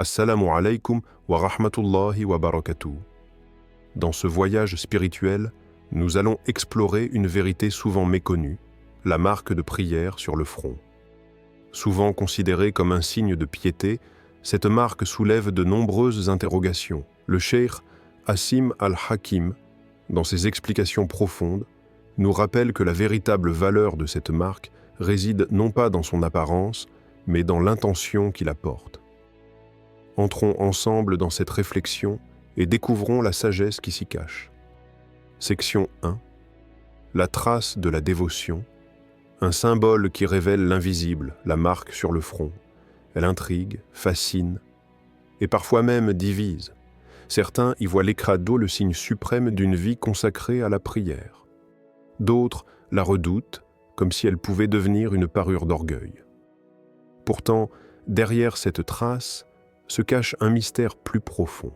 Assalamu alaikum wa rahmatullahi wa barakatuh. Dans ce voyage spirituel, nous allons explorer une vérité souvent méconnue, la marque de prière sur le front. Souvent considérée comme un signe de piété, cette marque soulève de nombreuses interrogations. Le cheikh Asim al-Hakim, dans ses explications profondes, nous rappelle que la véritable valeur de cette marque réside non pas dans son apparence, mais dans l'intention qui la porte. Entrons ensemble dans cette réflexion et découvrons la sagesse qui s'y cache. Section 1. La trace de la dévotion, un symbole qui révèle l'invisible, la marque sur le front. Elle intrigue, fascine et parfois même divise. Certains y voient l'écrado, le signe suprême d'une vie consacrée à la prière. D'autres la redoutent, comme si elle pouvait devenir une parure d'orgueil. Pourtant, derrière cette trace se cache un mystère plus profond.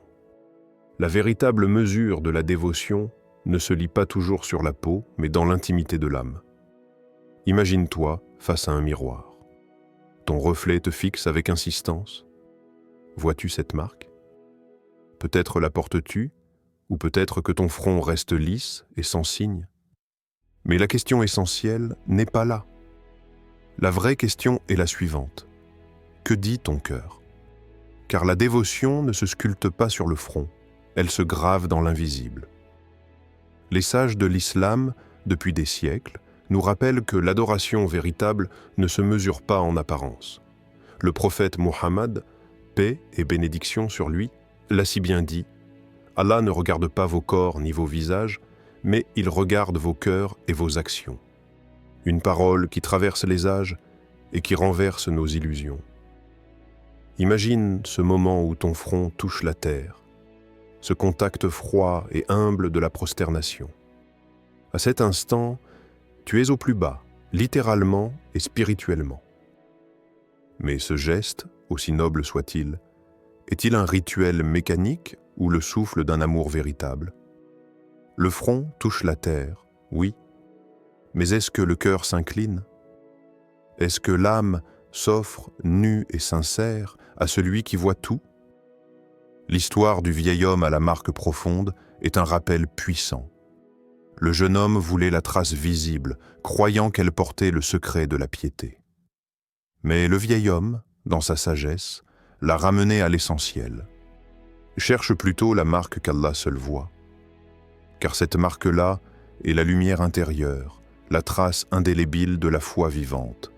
La véritable mesure de la dévotion ne se lit pas toujours sur la peau, mais dans l'intimité de l'âme. Imagine-toi face à un miroir. Ton reflet te fixe avec insistance. Vois-tu cette marque? Peut-être la portes-tu, ou peut-être que ton front reste lisse et sans signe. Mais la question essentielle n'est pas là. La vraie question est la suivante. Que dit ton cœur? Car la dévotion ne se sculpte pas sur le front, elle se grave dans l'invisible. Les sages de l'islam, depuis des siècles, nous rappellent que l'adoration véritable ne se mesure pas en apparence. Le prophète Mohammed, paix et bénédiction sur lui, l'a si bien dit, « Allah ne regarde pas vos corps ni vos visages, mais il regarde vos cœurs et vos actions. » Une parole qui traverse les âges et qui renverse nos illusions. Imagine ce moment où ton front touche la terre, ce contact froid et humble de la prosternation. À cet instant, tu es au plus bas, littéralement et spirituellement. Mais ce geste, aussi noble soit-il, est-il un rituel mécanique ou le souffle d'un amour véritable? Le front touche la terre, oui, mais est-ce que le cœur s'incline? Est-ce que l'âme s'offre, nue et sincère, à celui qui voit tout? L'histoire du vieil homme à la marque profonde est un rappel puissant. Le jeune homme voulait la trace visible, croyant qu'elle portait le secret de la piété. Mais le vieil homme, dans sa sagesse, l'a ramené à l'essentiel. Cherche plutôt la marque qu'Allah seul voit. Car cette marque-là est la lumière intérieure, la trace indélébile de la foi vivante.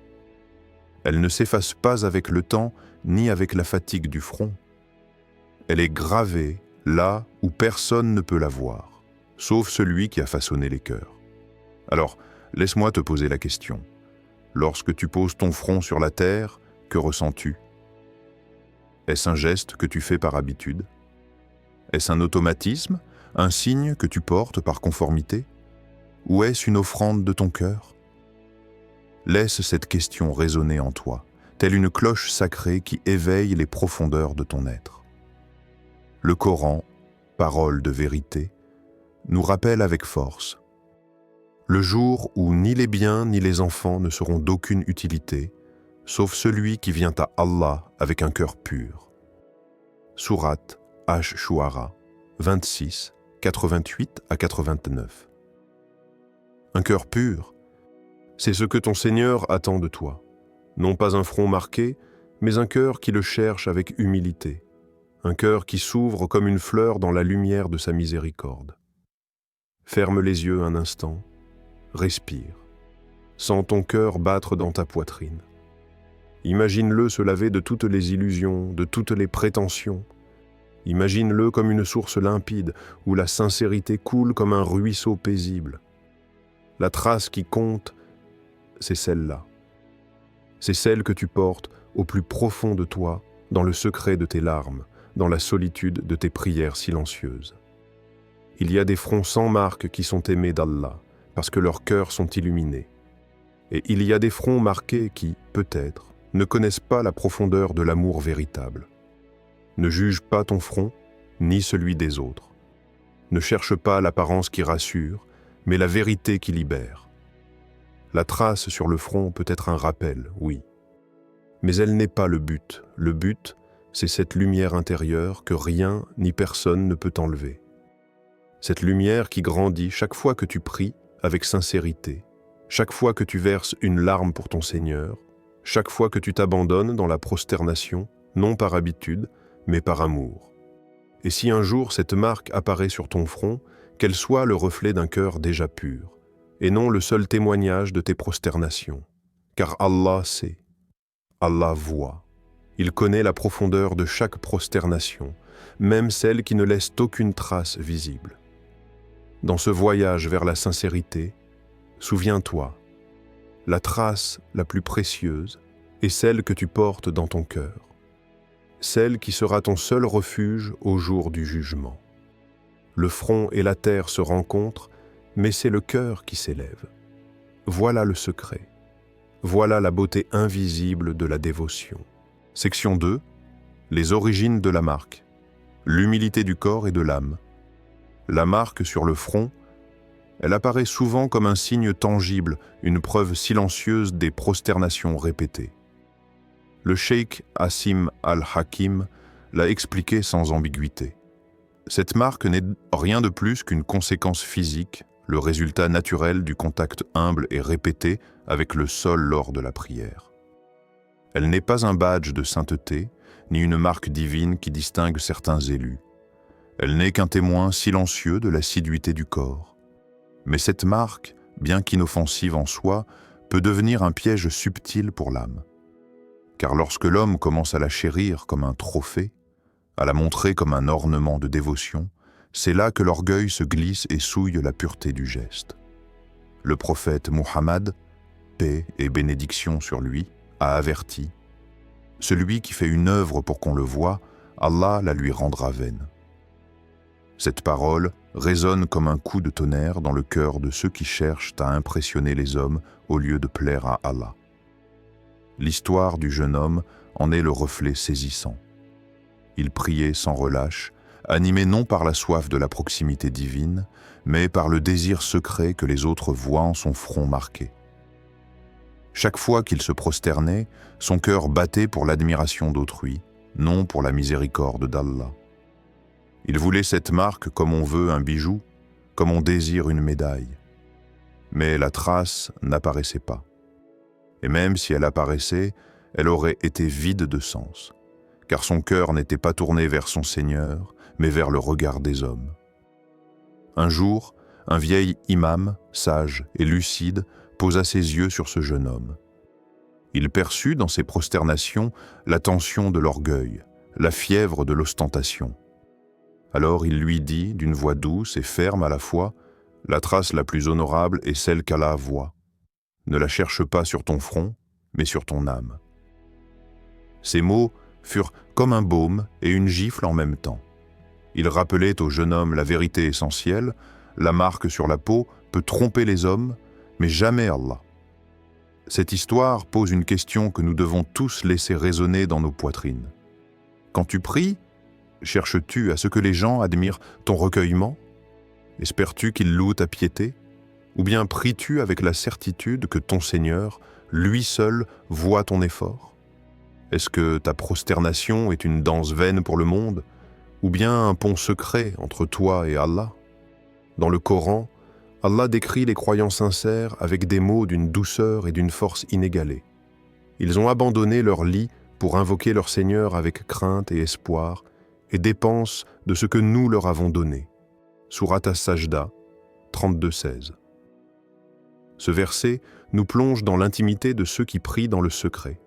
Elle ne s'efface pas avec le temps, ni avec la fatigue du front. Elle est gravée là où personne ne peut la voir, sauf celui qui a façonné les cœurs. Alors, laisse-moi te poser la question. Lorsque tu poses ton front sur la terre, que ressens-tu? Est-ce un geste que tu fais par habitude? Est-ce un automatisme, un signe que tu portes par conformité? Ou est-ce une offrande de ton cœur? Laisse cette question résonner en toi, telle une cloche sacrée qui éveille les profondeurs de ton être. Le Coran, parole de vérité, nous rappelle avec force: le jour où ni les biens ni les enfants ne seront d'aucune utilité, sauf celui qui vient à Allah avec un cœur pur. Sourate Ash-Shu'ara 26, 88 à 89. Un cœur pur, c'est ce que ton Seigneur attend de toi. Non pas un front marqué, mais un cœur qui le cherche avec humilité. Un cœur qui s'ouvre comme une fleur dans la lumière de sa miséricorde. Ferme les yeux un instant, respire. Sens ton cœur battre dans ta poitrine. Imagine-le se laver de toutes les illusions, de toutes les prétentions. Imagine-le comme une source limpide où la sincérité coule comme un ruisseau paisible. La trace qui compte, c'est celle-là. C'est celle que tu portes au plus profond de toi, dans le secret de tes larmes, dans la solitude de tes prières silencieuses. Il y a des fronts sans marque qui sont aimés d'Allah, parce que leurs cœurs sont illuminés. Et il y a des fronts marqués qui, peut-être, ne connaissent pas la profondeur de l'amour véritable. Ne juge pas ton front, ni celui des autres. Ne cherche pas l'apparence qui rassure, mais la vérité qui libère. La trace sur le front peut être un rappel, oui. Mais elle n'est pas le but. Le but, c'est cette lumière intérieure que rien ni personne ne peut enlever. Cette lumière qui grandit chaque fois que tu pries avec sincérité, chaque fois que tu verses une larme pour ton Seigneur, chaque fois que tu t'abandonnes dans la prosternation, non par habitude, mais par amour. Et si un jour cette marque apparaît sur ton front, qu'elle soit le reflet d'un cœur déjà pur, et non le seul témoignage de tes prosternations. Car Allah sait, Allah voit. Il connaît la profondeur de chaque prosternation, même celle qui ne laisse aucune trace visible. Dans ce voyage vers la sincérité, souviens-toi, la trace la plus précieuse est celle que tu portes dans ton cœur, celle qui sera ton seul refuge au jour du jugement. Le front et la terre se rencontrent, mais c'est le cœur qui s'élève. Voilà le secret. Voilà la beauté invisible de la dévotion. Section 2. Les origines de la marque. L'humilité du corps et de l'âme. La marque sur le front, elle apparaît souvent comme un signe tangible, une preuve silencieuse des prosternations répétées. Le cheikh Asim al-Hakim l'a expliqué sans ambiguïté. Cette marque n'est rien de plus qu'une conséquence physique, le résultat naturel du contact humble et répété avec le sol lors de la prière. Elle n'est pas un badge de sainteté, ni une marque divine qui distingue certains élus. Elle n'est qu'un témoin silencieux de l'assiduité du corps. Mais cette marque, bien qu'inoffensive en soi, peut devenir un piège subtil pour l'âme. Car lorsque l'homme commence à la chérir comme un trophée, à la montrer comme un ornement de dévotion, c'est là que l'orgueil se glisse et souille la pureté du geste. Le prophète Muhammad, paix et bénédiction sur lui, a averti « Celui qui fait une œuvre pour qu'on le voie, Allah la lui rendra vaine. » Cette parole résonne comme un coup de tonnerre dans le cœur de ceux qui cherchent à impressionner les hommes au lieu de plaire à Allah. L'histoire du jeune homme en est le reflet saisissant. Il priait sans relâche, animé non par la soif de la proximité divine, mais par le désir secret que les autres voient en son front marqué. Chaque fois qu'il se prosternait, son cœur battait pour l'admiration d'autrui, non pour la miséricorde d'Allah. Il voulait cette marque comme on veut un bijou, comme on désire une médaille. Mais la trace n'apparaissait pas. Et même si elle apparaissait, elle aurait été vide de sens, car son cœur n'était pas tourné vers son Seigneur, mais vers le regard des hommes. Un jour, un vieil imam, sage et lucide, posa ses yeux sur ce jeune homme. Il perçut dans ses prosternations la tension de l'orgueil, la fièvre de l'ostentation. Alors il lui dit, d'une voix douce et ferme à la fois, « La trace la plus honorable est celle qu'Allah voit. Ne la cherche pas sur ton front, mais sur ton âme. » Ces mots furent comme un baume et une gifle en même temps. Ils rappelaient au jeune homme la vérité essentielle, la marque sur la peau peut tromper les hommes, mais jamais Allah. Cette histoire pose une question que nous devons tous laisser résonner dans nos poitrines. Quand tu pries, cherches-tu à ce que les gens admirent ton recueillement? Espères-tu qu'ils louent ta piété? Ou bien pries-tu avec la certitude que ton Seigneur, lui seul, voit ton effort? Est-ce que ta prosternation est une danse vaine pour le monde, ou bien un pont secret entre toi et Allah? Dans le Coran, Allah décrit les croyants sincères avec des mots d'une douceur et d'une force inégalées. Ils ont abandonné leur lit pour invoquer leur Seigneur avec crainte et espoir, et dépensent de ce que nous leur avons donné. Sourate As-Sajda, 32-16. Ce verset nous plonge dans l'intimité de ceux qui prient dans le secret.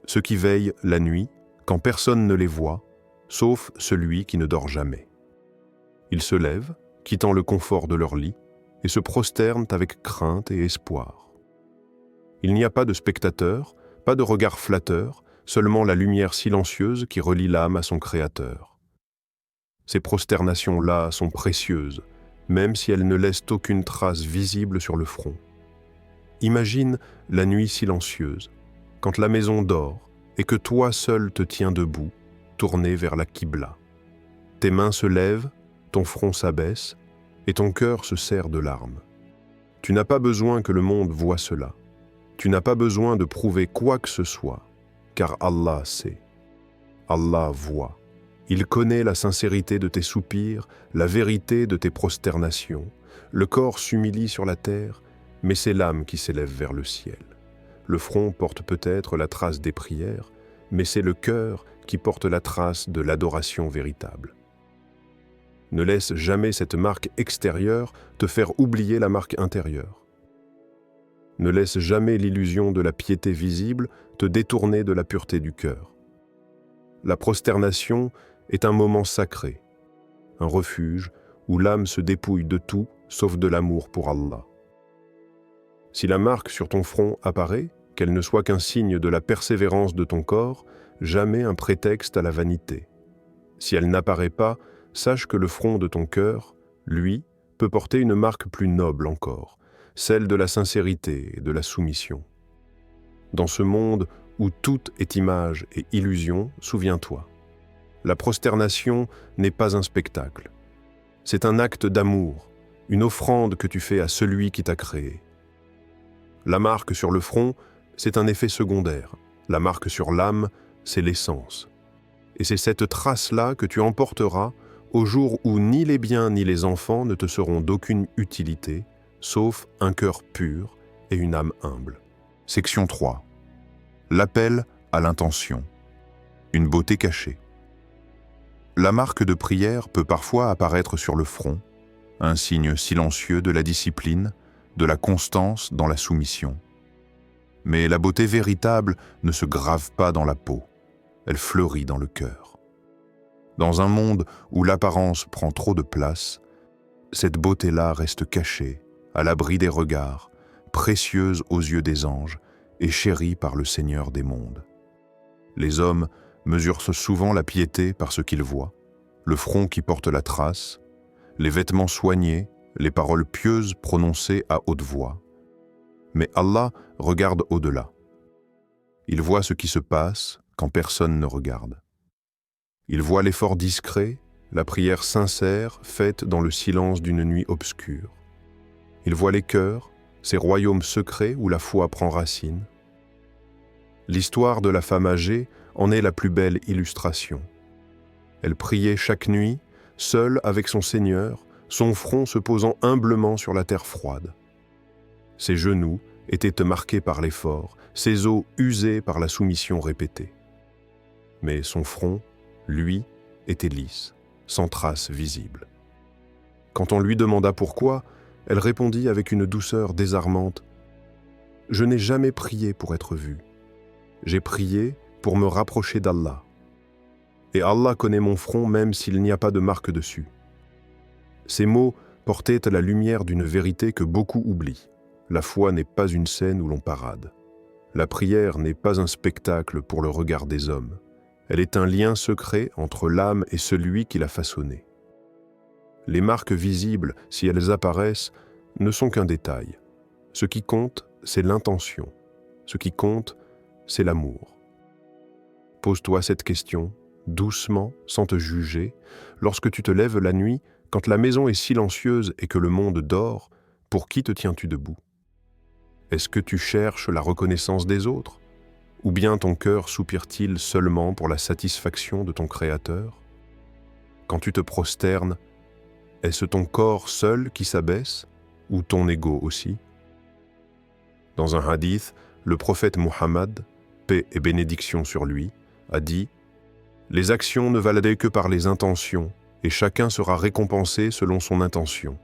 Ceux qui veillent la nuit, quand personne ne les voit, sauf celui qui ne dort jamais. Ils se lèvent, quittant le confort de leur lit, et se prosternent avec crainte et espoir. Il n'y a pas de spectateur, pas de regard flatteur, seulement la lumière silencieuse qui relie l'âme à son Créateur. Ces prosternations-là sont précieuses, même si elles ne laissent aucune trace visible sur le front. Imagine la nuit silencieuse, quand la maison dort et que toi seul te tiens debout, tourné vers la Qibla. Tes mains se lèvent, ton front s'abaisse et ton cœur se serre de larmes. Tu n'as pas besoin que le monde voie cela. Tu n'as pas besoin de prouver quoi que ce soit, car Allah sait. Allah voit. Il connaît la sincérité de tes soupirs, la vérité de tes prosternations. Le corps s'humilie sur la terre, mais c'est l'âme qui s'élève vers le ciel. Le front porte peut-être la trace des prières, mais c'est le cœur qui porte la trace de l'adoration véritable. Ne laisse jamais cette marque extérieure te faire oublier la marque intérieure. Ne laisse jamais l'illusion de la piété visible te détourner de la pureté du cœur. La prosternation est un moment sacré, un refuge où l'âme se dépouille de tout sauf de l'amour pour Allah. Si la marque sur ton front apparaît, qu'elle ne soit qu'un signe de la persévérance de ton corps, jamais un prétexte à la vanité. Si elle n'apparaît pas, sache que le front de ton cœur, lui, peut porter une marque plus noble encore, celle de la sincérité et de la soumission. Dans ce monde où tout est image et illusion, souviens-toi, la prosternation n'est pas un spectacle. C'est un acte d'amour, une offrande que tu fais à celui qui t'a créé. La marque sur le front, c'est un effet secondaire. La marque sur l'âme, c'est l'essence. Et c'est cette trace-là que tu emporteras au jour où ni les biens ni les enfants ne te seront d'aucune utilité, sauf un cœur pur et une âme humble. Section 3. L'appel à l'intention. Une beauté cachée. La marque de prière peut parfois apparaître sur le front, un signe silencieux de la discipline, de la constance dans la soumission. Mais la beauté véritable ne se grave pas dans la peau, elle fleurit dans le cœur. Dans un monde où l'apparence prend trop de place, cette beauté-là reste cachée, à l'abri des regards, précieuse aux yeux des anges et chérie par le Seigneur des mondes. Les hommes mesurent souvent la piété par ce qu'ils voient, le front qui porte la trace, les vêtements soignés, les paroles pieuses prononcées à haute voix. Mais Allah regarde au-delà. Il voit ce qui se passe quand personne ne regarde. Il voit l'effort discret, la prière sincère faite dans le silence d'une nuit obscure. Il voit les cœurs, ces royaumes secrets où la foi prend racine. L'histoire de la femme âgée en est la plus belle illustration. Elle priait chaque nuit, seule avec son Seigneur, son front se posant humblement sur la terre froide. Ses genoux étaient marqués par l'effort, ses os usés par la soumission répétée. Mais son front, lui, était lisse, sans trace visible. Quand on lui demanda pourquoi, elle répondit avec une douceur désarmante « Je n'ai jamais prié pour être vue. J'ai prié pour me rapprocher d'Allah. Et Allah connaît mon front même s'il n'y a pas de marque dessus. » Ces mots portaient à la lumière d'une vérité que beaucoup oublient. La foi n'est pas une scène où l'on parade. La prière n'est pas un spectacle pour le regard des hommes. Elle est un lien secret entre l'âme et celui qui l'a façonnée. Les marques visibles, si elles apparaissent, ne sont qu'un détail. Ce qui compte, c'est l'intention. Ce qui compte, c'est l'amour. Pose-toi cette question, doucement, sans te juger, lorsque tu te lèves la nuit, quand la maison est silencieuse et que le monde dort, pour qui te tiens-tu debout? Est-ce que tu cherches la reconnaissance des autres? Ou bien ton cœur soupire-t-il seulement pour la satisfaction de ton Créateur? Quand tu te prosternes, est-ce ton corps seul qui s'abaisse ou ton ego aussi? Dans un hadith, le prophète Muhammad, paix et bénédiction sur lui, a dit « Les actions ne valent que par les intentions, et chacun sera récompensé selon son intention. »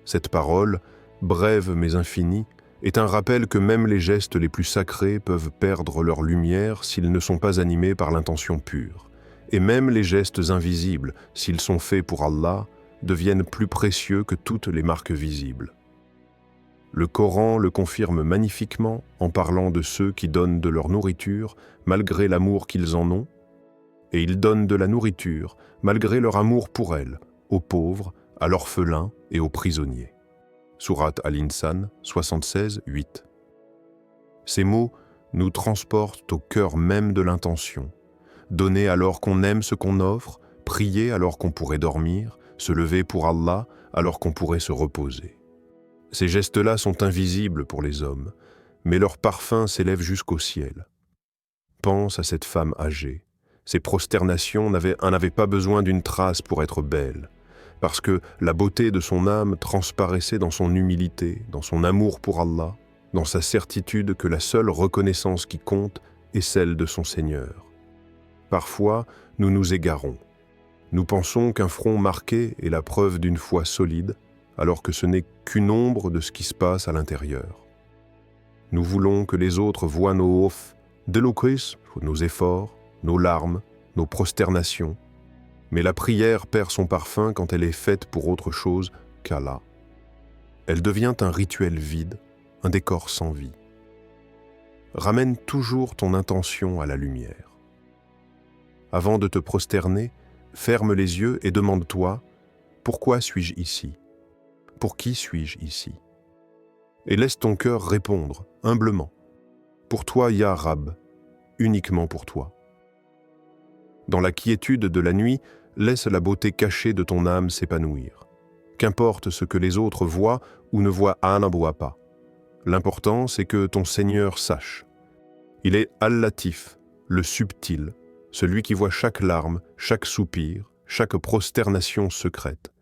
Cette parole, brève mais infinie, est un rappel que même les gestes les plus sacrés peuvent perdre leur lumière s'ils ne sont pas animés par l'intention pure. Et même les gestes invisibles, s'ils sont faits pour Allah, deviennent plus précieux que toutes les marques visibles. Le Coran le confirme magnifiquement en parlant de ceux qui donnent de leur nourriture malgré l'amour qu'ils en ont, et ils donnent de la nourriture malgré leur amour pour elle, aux pauvres, à l'orphelin et aux prisonniers. Sourate Al-Insan 76, 8. Ces mots nous transportent au cœur même de l'intention. Donner alors qu'on aime ce qu'on offre, prier alors qu'on pourrait dormir, se lever pour Allah alors qu'on pourrait se reposer. Ces gestes-là sont invisibles pour les hommes, mais leur parfum s'élève jusqu'au ciel. Pense à cette femme âgée. Ces prosternations n'avaient pas besoin d'une trace pour être belles, parce que la beauté de son âme transparaissait dans son humilité, dans son amour pour Allah, dans sa certitude que la seule reconnaissance qui compte est celle de son Seigneur. Parfois, nous nous égarons. Nous pensons qu'un front marqué est la preuve d'une foi solide, alors que ce n'est qu'une ombre de ce qui se passe à l'intérieur. Nous voulons que les autres voient nos offres, nos efforts, nos larmes, nos prosternations, mais la prière perd son parfum quand elle est faite pour autre chose qu'Allah. Elle devient un rituel vide, un décor sans vie. Ramène toujours ton intention à la lumière. Avant de te prosterner, ferme les yeux et demande-toi « Pourquoi suis-je ici ? Pour qui suis-je ici ?» Et laisse ton cœur répondre, humblement « Pour toi, Ya Rab, uniquement pour toi. » Dans la quiétude de la nuit, laisse la beauté cachée de ton âme s'épanouir. Qu'importe ce que les autres voient ou ne voient pas. L'important, c'est que ton Seigneur sache. Il est Al-Latif, le subtil, celui qui voit chaque larme, chaque soupir, chaque prosternation secrète.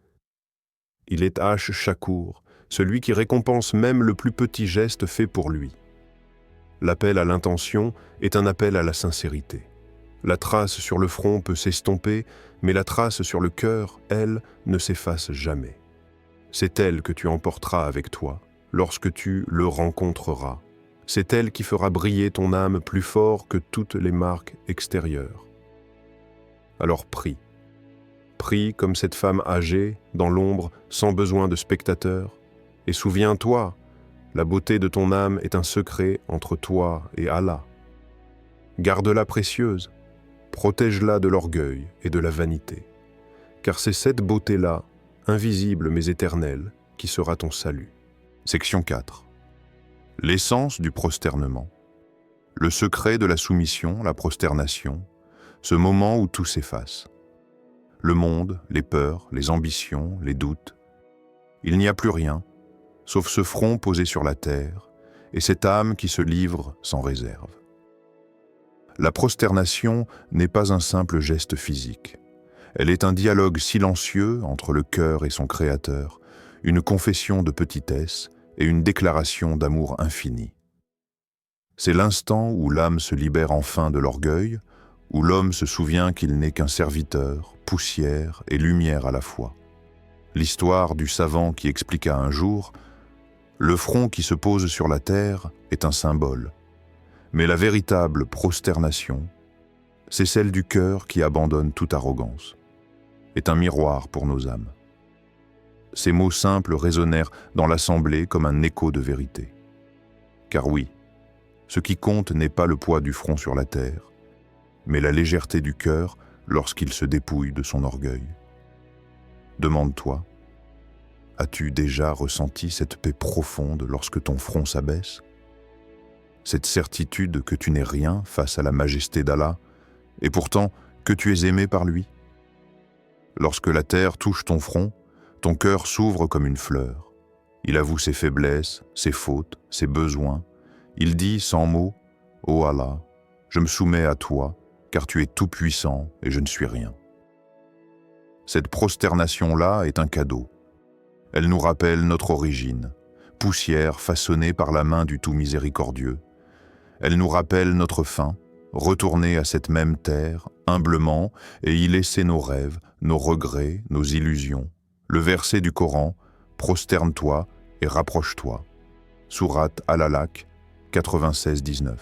Il est Ash-Shakur, celui qui récompense même le plus petit geste fait pour lui. L'appel à l'intention est un appel à la sincérité. La trace sur le front peut s'estomper, mais la trace sur le cœur, elle, ne s'efface jamais. C'est elle que tu emporteras avec toi, lorsque tu le rencontreras. C'est elle qui fera briller ton âme plus fort que toutes les marques extérieures. Alors prie. Prie comme cette femme âgée, dans l'ombre, sans besoin de spectateurs. Et souviens-toi, la beauté de ton âme est un secret entre toi et Allah. Garde-la précieuse, protège-la de l'orgueil et de la vanité, car c'est cette beauté-là, invisible mais éternelle, qui sera ton salut. Section 4. L'essence du prosternement. Le secret de la soumission, la prosternation, ce moment où tout s'efface. Le monde, les peurs, les ambitions, les doutes. Il n'y a plus rien, sauf ce front posé sur la terre et cette âme qui se livre sans réserve. La prosternation n'est pas un simple geste physique. Elle est un dialogue silencieux entre le cœur et son Créateur, une confession de petitesse et une déclaration d'amour infini. C'est l'instant où l'âme se libère enfin de l'orgueil, où l'homme se souvient qu'il n'est qu'un serviteur, poussière et lumière à la fois. L'histoire du savant qui expliqua un jour « Le front qui se pose sur la terre est un symbole, mais la véritable prosternation, c'est celle du cœur qui abandonne toute arrogance, est un miroir pour nos âmes. » Ces mots simples résonnèrent dans l'assemblée comme un écho de vérité. Car oui, ce qui compte n'est pas le poids du front sur la terre, mais la légèreté du cœur lorsqu'il se dépouille de son orgueil. Demande-toi, as-tu déjà ressenti cette paix profonde lorsque ton front s'abaisse? Cette certitude que tu n'es rien face à la majesté d'Allah, et pourtant que tu es aimé par lui? Lorsque la terre touche ton front, ton cœur s'ouvre comme une fleur. Il avoue ses faiblesses, ses fautes, ses besoins. Il dit sans mots, « Ô Allah, je me soumets à toi, car tu es tout-puissant et je ne suis rien. » Cette prosternation-là est un cadeau. Elle nous rappelle notre origine, poussière façonnée par la main du tout miséricordieux. Elle nous rappelle notre fin, retourner à cette même terre, humblement, et y laisser nos rêves, nos regrets, nos illusions. Le verset du Coran, « Prosterne-toi et rapproche-toi » Sourate Al-Alaq 96-19,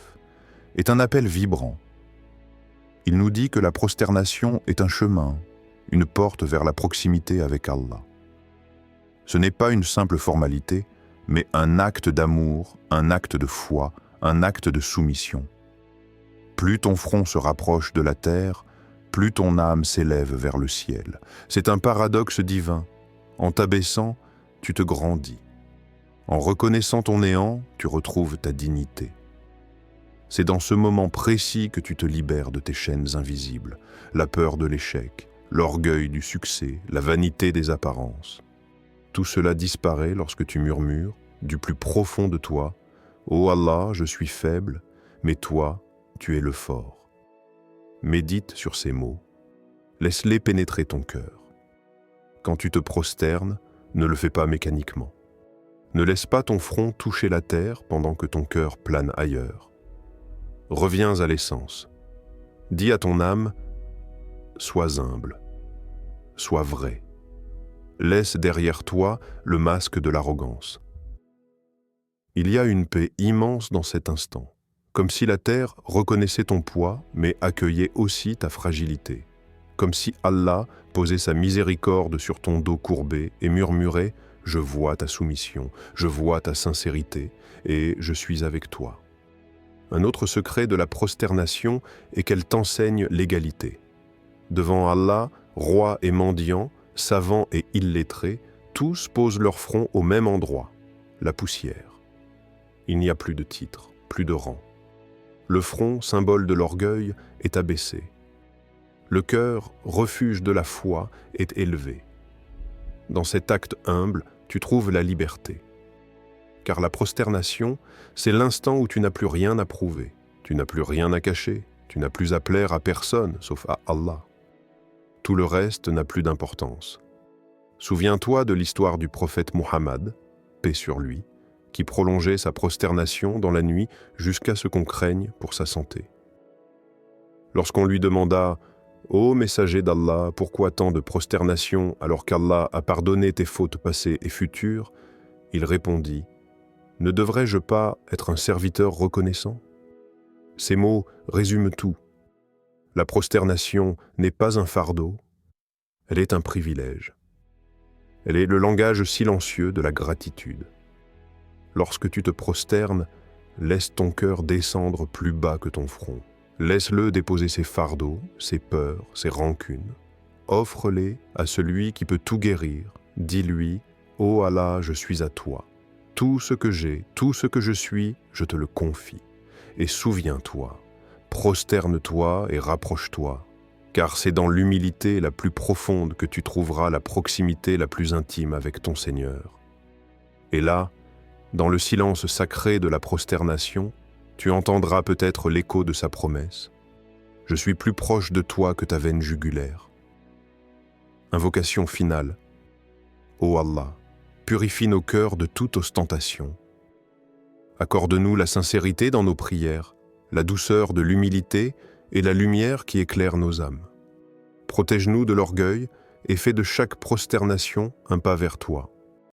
est un appel vibrant. Il nous dit que la prosternation est un chemin, une porte vers la proximité avec Allah. Ce n'est pas une simple formalité, mais un acte d'amour, un acte de foi, un acte de soumission. Plus ton front se rapproche de la terre, plus ton âme s'élève vers le ciel. C'est un paradoxe divin. En t'abaissant, tu te grandis. En reconnaissant ton néant, tu retrouves ta dignité. C'est dans ce moment précis que tu te libères de tes chaînes invisibles, la peur de l'échec, l'orgueil du succès, la vanité des apparences. Tout cela disparaît lorsque tu murmures, du plus profond de toi, « Ô Allah, je suis faible, mais toi, tu es le fort. » Médite sur ces mots. Laisse-les pénétrer ton cœur. Quand tu te prosternes, ne le fais pas mécaniquement. Ne laisse pas ton front toucher la terre pendant que ton cœur plane ailleurs. Reviens à l'essence. Dis à ton âme, sois humble, sois vrai. Laisse derrière toi le masque de l'arrogance. Il y a une paix immense dans cet instant, comme si la terre reconnaissait ton poids, mais accueillait aussi ta fragilité. Comme si Allah posait sa miséricorde sur ton dos courbé et murmurait « Je vois ta soumission, je vois ta sincérité, et je suis avec toi ». Un autre secret de la prosternation est qu'elle t'enseigne l'égalité. Devant Allah, roi et mendiant, savants et illettrés, tous posent leur front au même endroit, la poussière. Il n'y a plus de titre, plus de rang. Le front, symbole de l'orgueil, est abaissé. Le cœur, refuge de la foi, est élevé. Dans cet acte humble, tu trouves la liberté. Car la prosternation, c'est l'instant où tu n'as plus rien à prouver, tu n'as plus rien à cacher, tu n'as plus à plaire à personne, sauf à Allah. Tout le reste n'a plus d'importance. Souviens-toi de l'histoire du prophète Muhammad, paix sur lui, qui prolongeait sa prosternation dans la nuit jusqu'à ce qu'on craigne pour sa santé. Lorsqu'on lui demanda « Ô messager d'Allah, pourquoi tant de prosternation alors qu'Allah a pardonné tes fautes passées et futures ?» il répondit « Ne devrais-je pas être un serviteur reconnaissant ?» Ces mots résument tout. La prosternation n'est pas un fardeau, elle est un privilège. Elle est le langage silencieux de la gratitude. Lorsque tu te prosternes, laisse ton cœur descendre plus bas que ton front. Laisse-le déposer ses fardeaux, ses peurs, ses rancunes. Offre-les à celui qui peut tout guérir. Dis-lui, « Ô Allah, je suis à toi. Tout ce que j'ai, tout ce que je suis, je te le confie. Et souviens-toi, prosterne-toi et rapproche-toi, car c'est dans l'humilité la plus profonde que tu trouveras la proximité la plus intime avec ton Seigneur. Et là, dans le silence sacré de la prosternation, tu entendras peut-être l'écho de sa promesse. « Je suis plus proche de toi que ta veine jugulaire. » Invocation finale. Ô Allah, purifie nos cœurs de toute ostentation. Accorde-nous la sincérité dans nos prières, la douceur de l'humilité et la lumière qui éclaire nos âmes. Protège-nous de l'orgueil et fais de chaque prosternation un pas vers toi.